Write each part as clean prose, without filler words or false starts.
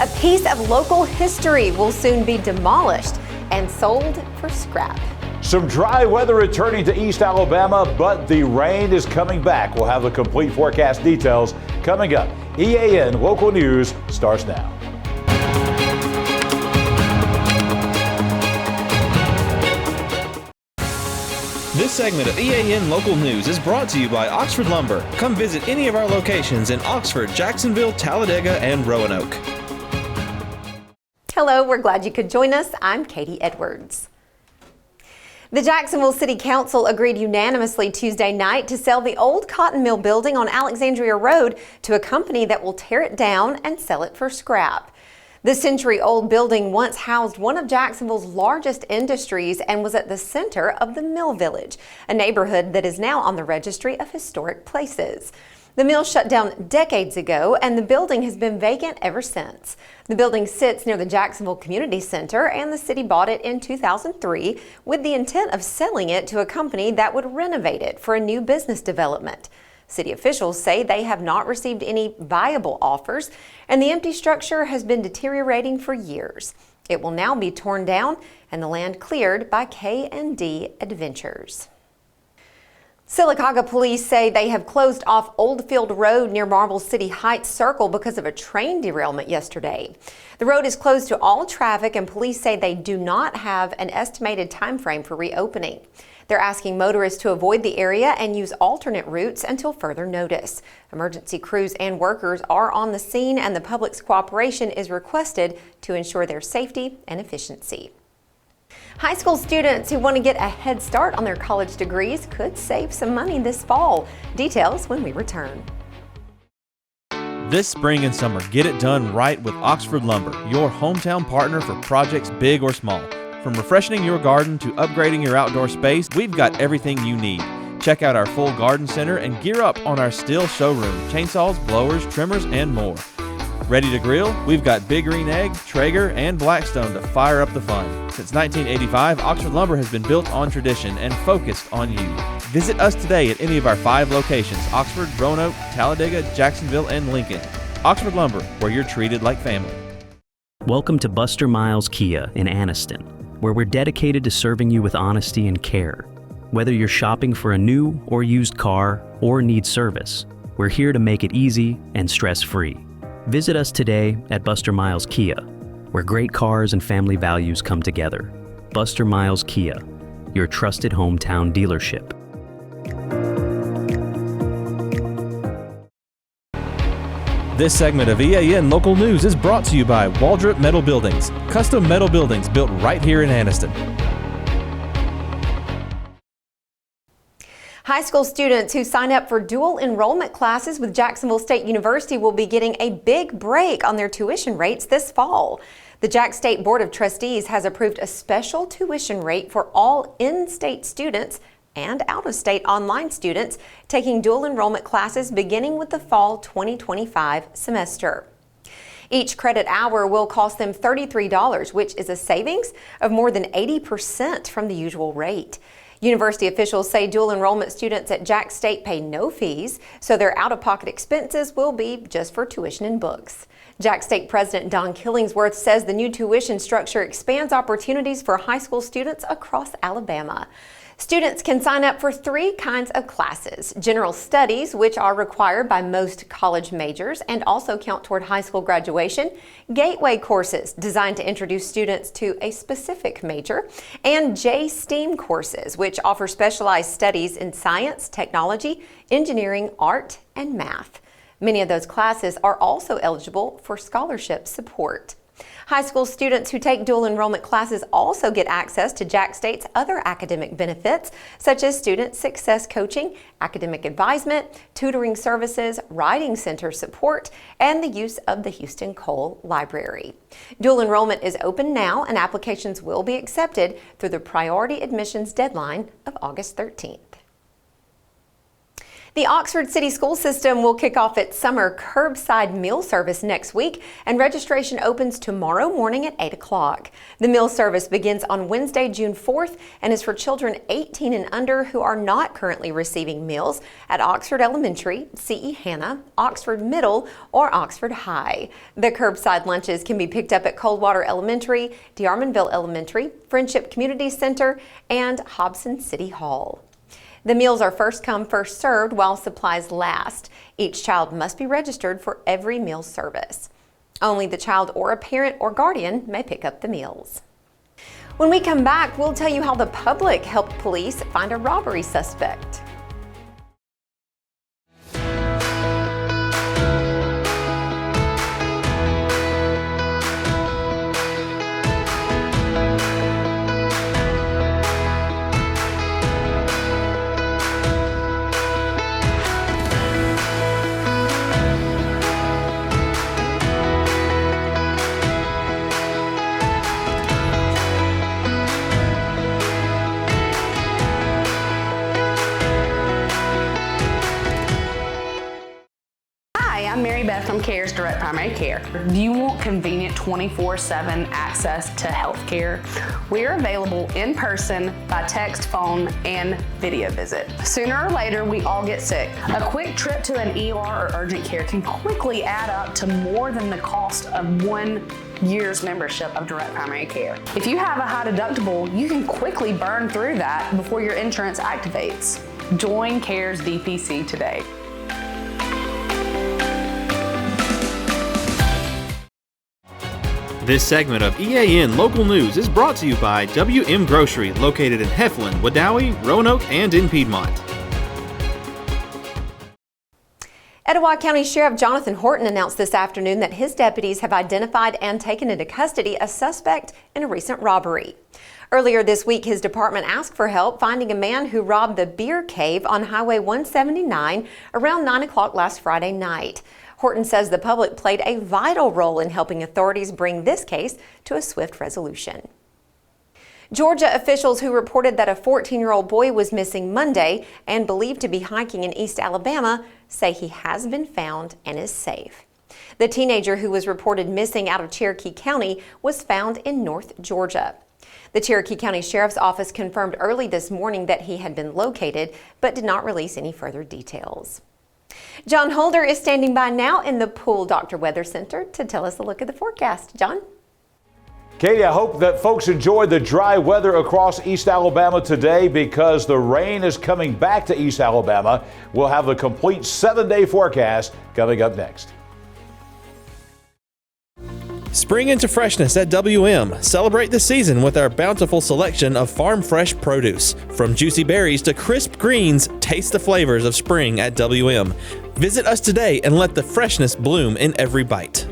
A piece of local history will soon be demolished and sold for scrap. Some dry weather returning to East Alabama, but the rain is coming back. We'll have the complete forecast details coming up. EAN Local News starts now. This segment of EAN Local News is brought to you by Oxford Lumber. Come visit any of our locations in Oxford, Jacksonville, Talladega, and Roanoke. Hello, we're glad you could join us. I'm Katie Edwards. The Jacksonville City Council agreed unanimously Tuesday night to sell the old cotton mill building on Alexandria Road to a company that will tear it down and sell it for scrap. The century-old building once housed one of Jacksonville's largest industries and was at the center of the Mill Village, a neighborhood that is now on the Registry of Historic Places. The mill shut down decades ago, and the building has been vacant ever since. The building sits near the Jacksonville Community Center, and the city bought it in 2003 with the intent of selling it to a company that would renovate it for a new business development. City officials say they have not received any viable offers, and the empty structure has been deteriorating for years. It will now be torn down and the land cleared by K&D Adventures. Sylacauga police say they have closed off Oldfield Road near Marble City Heights Circle because of a train derailment yesterday. The road is closed to all traffic, and police say they do not have an estimated time frame for reopening. They're asking motorists to avoid the area and use alternate routes until further notice. Emergency crews and workers are on the scene, and the public's cooperation is requested to ensure their safety and efficiency. High school students who want to get a head start on their college degrees could save some money this fall. Details when we return. This spring and summer, get it done right with Oxford Lumber, your hometown partner for projects big or small. From refreshing your garden to upgrading your outdoor space, we've got everything you need. Check out our full garden center and gear up on our Stihl showroom, chainsaws, blowers, trimmers, and more. Ready to grill? We've got Big Green Egg, Traeger, and Blackstone to fire up the fun. Since 1985, Oxford Lumber has been built on tradition and focused on you. Visit us today at any of our 5 locations: Oxford, Roanoke, Talladega, Jacksonville, and Lincoln. Oxford Lumber, where you're treated like family. Welcome to Buster Miles Kia in Anniston, where we're dedicated to serving you with honesty and care. Whether you're shopping for a new or used car or need service, we're here to make it easy and stress-free. Visit us today at Buster Miles Kia, where great cars and family values come together. Buster Miles Kia, your trusted hometown dealership. This segment of EAN Local News is brought to you by Waldrop Metal Buildings, custom metal buildings built right here in Anniston. High school students who sign up for dual enrollment classes with Jacksonville State University will be getting a big break on their tuition rates this fall. The Jack State Board of Trustees has approved a special tuition rate for all in-state students and out-of-state online students taking dual enrollment classes beginning with the fall 2025 semester. Each credit hour will cost them $33, which is a savings of more than 80% from the usual rate. University officials say dual enrollment students at Jack State pay no fees, so their out-of-pocket expenses will be just for tuition and books. Jack State President Don Killingsworth says the new tuition structure expands opportunities for high school students across Alabama. Students can sign up for 3 kinds of classes: general studies, which are required by most college majors and also count toward high school graduation; gateway courses designed to introduce students to a specific major; and J-STEAM courses, which offer specialized studies in science, technology, engineering, art, and math. Many of those classes are also eligible for scholarship support. High school students who take dual enrollment classes also get access to Jack State's other academic benefits, such as student success coaching, academic advisement, tutoring services, writing center support, and the use of the Houston Cole Library. Dual enrollment is open now, and applications will be accepted through the priority admissions deadline of August 13th. The Oxford City School System will kick off its summer curbside meal service next week, and registration opens tomorrow morning at 8 o'clock. The meal service begins on Wednesday, June 4th, and is for children 18 and under who are not currently receiving meals at Oxford Elementary, C.E. Hanna, Oxford Middle, or Oxford High. The curbside lunches can be picked up at Coldwater Elementary, DeArmonville Elementary, Friendship Community Center, and Hobson City Hall. The meals are first come, first served while supplies last. Each child must be registered for every meal service. Only the child or a parent or guardian may pick up the meals. When we come back, we'll tell you how the public helped police find a robbery suspect. I'm Mary Beth from CARE's Direct Primary Care. Do you want convenient 24/7 access to health care? We're available in person, by text, phone, and video visit. Sooner or later, we all get sick. A quick trip to an ER or urgent care can quickly add up to more than the cost of 1 year's membership of Direct Primary Care. If you have a high deductible, you can quickly burn through that before your insurance activates. Join CARE's DPC today. This segment of EAN Local News is brought to you by WM Grocery, located in Heflin, Wadowee, Roanoke, and in Piedmont. Etowah County Sheriff Jonathan Horton announced this afternoon that his deputies have identified and taken into custody a suspect in a recent robbery. Earlier this week, his department asked for help finding a man who robbed the Beer Cave on Highway 179 around 9 o'clock last Friday night. Horton says the public played a vital role in helping authorities bring this case to a swift resolution. Georgia officials who reported that a 14-year-old boy was missing Monday and believed to be hiking in East Alabama say he has been found and is safe. The teenager who was reported missing out of Cherokee County was found in North Georgia. The Cherokee County Sheriff's Office confirmed early this morning that he had been located, but did not release any further details. John Holder is standing by now in the Pool Doctor Weather Center to tell us a look at the forecast. John? Katie, I hope that folks enjoyed the dry weather across East Alabama today because the rain is coming back to East Alabama. We'll have the complete 7-day forecast coming up next. Spring into freshness at WM. Celebrate the season with our bountiful selection of farm fresh produce. From juicy berries to crisp greens, taste the flavors of spring at WM. Visit us today and let the freshness bloom in every bite.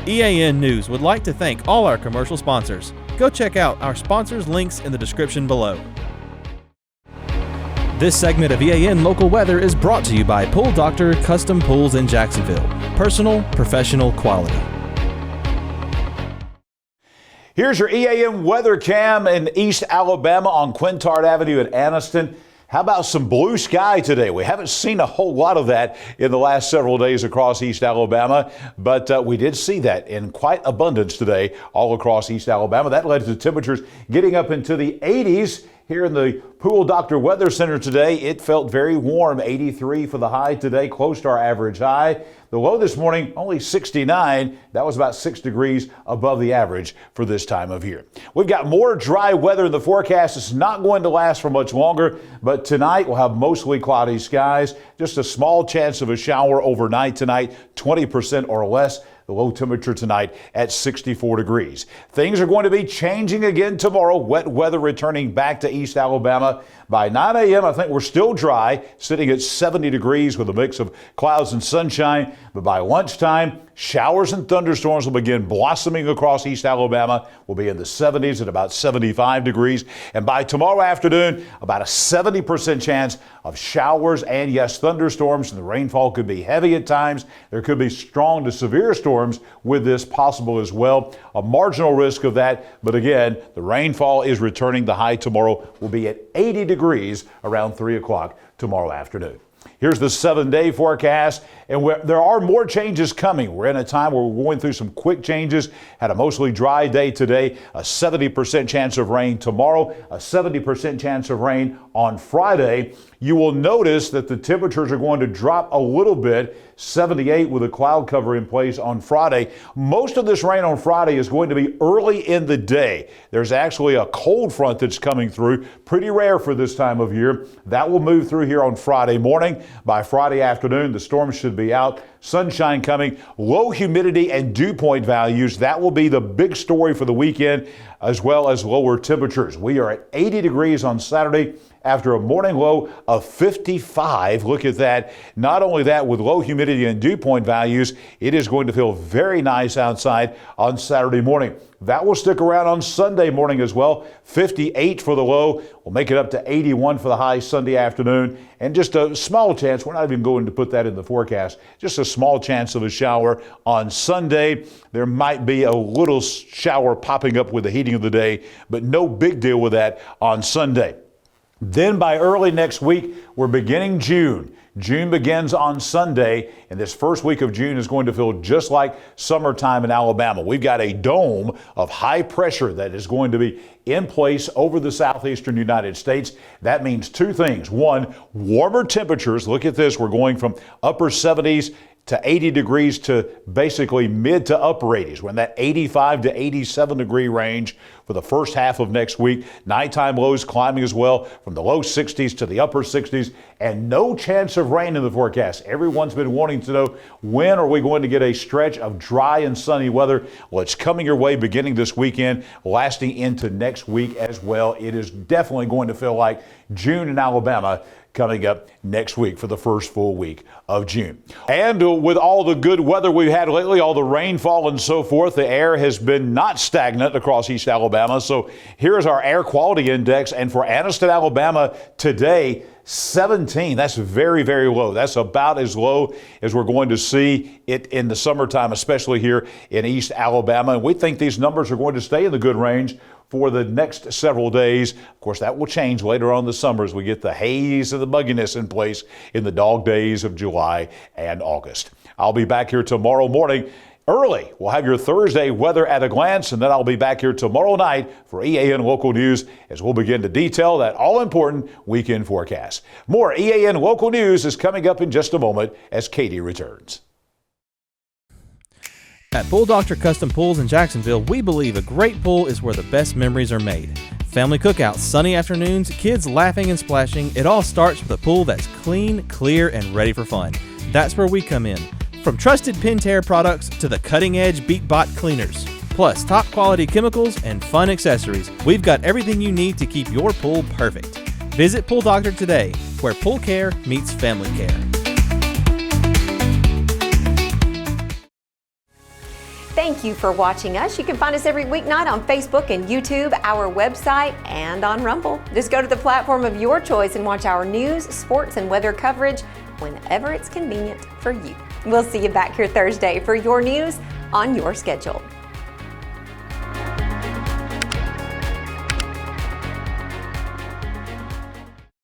EAN News would like to thank all our commercial sponsors. Go check out our sponsors' links in the description below. This segment of EAN Local Weather is brought to you by Pool Doctor Custom Pools in Jacksonville. Personal, professional, quality. Here's your EAN weather cam in East Alabama on Quintard Avenue at Anniston. How about some blue sky today? We haven't seen a whole lot of that in the last several days across East Alabama, but we did see that in quite abundance today all across East Alabama. That led to temperatures getting up into the 80s. Here in the Pool Doctor Weather Center today, it felt very warm, 83 for the high today, close to our average high. The low this morning, only 69. That was about 6 degrees above the average for this time of year. We've got more dry weather in the forecast. It's not going to last for much longer, but tonight we'll have mostly cloudy skies. Just a small chance of a shower overnight tonight, 20% or less. The low temperature tonight at 64 degrees. Things are going to be changing again tomorrow. Wet weather returning back to East Alabama. By 9 a.m., I think we're still dry, sitting at 70 degrees with a mix of clouds and sunshine. But by lunchtime, showers and thunderstorms will begin blossoming across East Alabama. We'll be in the 70s at about 75 degrees. And by tomorrow afternoon, about a 70% chance of showers and, yes, thunderstorms, and the rainfall could be heavy at times. There could be strong to severe storms with this possible as well. A marginal risk of that, but again, the rainfall is returning. The high tomorrow will be at 80 degrees around 3 o'clock tomorrow afternoon. Here's the 7-day forecast, and there are more changes coming. We're in a time where we're going through some quick changes. Had a mostly dry day today, a 70% chance of rain tomorrow, a 70% chance of rain on Friday. You will notice that the temperatures are going to drop a little bit, 78 with a cloud cover in place on Friday. Most of this rain on Friday is going to be early in the day. There's actually a cold front that's coming through, pretty rare for this time of year. That will move through here on Friday morning. By Friday afternoon, the storm should be out. Sunshine coming, low humidity and dew point values. That will be the big story for the weekend, as well as lower temperatures. We are at 80 degrees on Saturday after a morning low of 55. Look at that. Not only that, with low humidity and dew point values, it is going to feel very nice outside on Saturday morning. That will stick around on Sunday morning as well. 58 for the low. We'll make it up to 81 for the high Sunday afternoon. And just a small chance, we're not even going to put that in the forecast, just a small chance of a shower on Sunday. There might be a little shower popping up with the heating of the day, but no big deal with that on Sunday. Then by early next week, we're beginning June. June begins on Sunday, and this first week of June is going to feel just like summertime in Alabama. We've got a dome of high pressure that is going to be in place over the southeastern United States. That means two things. One, warmer temperatures. Look at this. We're going from upper 70s to 80 degrees to basically mid to upper 80s. We're in that 85 to 87 degree range for the first half of next week. Nighttime lows climbing as well from the low 60s to the upper 60s, and no chance of rain in the forecast. Everyone's been wanting to know, when are we going to get a stretch of dry and sunny weather? Well, it's coming your way beginning this weekend, lasting into next week as well. It is definitely going to feel like June in Alabama coming up next week for the first full week of June. And with all the good weather we've had lately, all the rainfall and so forth, the air has been not stagnant across East Alabama. So here's our air quality index. And for Anniston, Alabama today, 17. That's very, very low. That's about as low as we're going to see it in the summertime, especially here in East Alabama. And we think these numbers are going to stay in the good range for the next several days. Of course, that will change later on in the summer as we get the haze and the mugginess in place in the dog days of July and August. I'll be back here tomorrow morning early. We'll have your Thursday weather at a glance, and then I'll be back here tomorrow night for EAN Local News as we'll begin to detail that all-important weekend forecast. More EAN Local News is coming up in just a moment as Katie returns. At Pool Doctor Custom Pools in Jacksonville, we believe a great pool is where the best memories are made. Family cookouts, sunny afternoons, kids laughing and splashing, it all starts with a pool that's clean, clear, and ready for fun. That's where we come in. From trusted Pentair products to the cutting-edge BeatBot cleaners, plus top quality chemicals and fun accessories, we've got everything you need to keep your pool perfect. Visit Pool Doctor today, where pool care meets family care. Thank you for watching us. You can find us every weeknight on Facebook and YouTube, our website, and on Rumble. Just go to the platform of your choice and watch our news, sports, and weather coverage whenever it's convenient for you. We'll see you back here Thursday for your news on your schedule.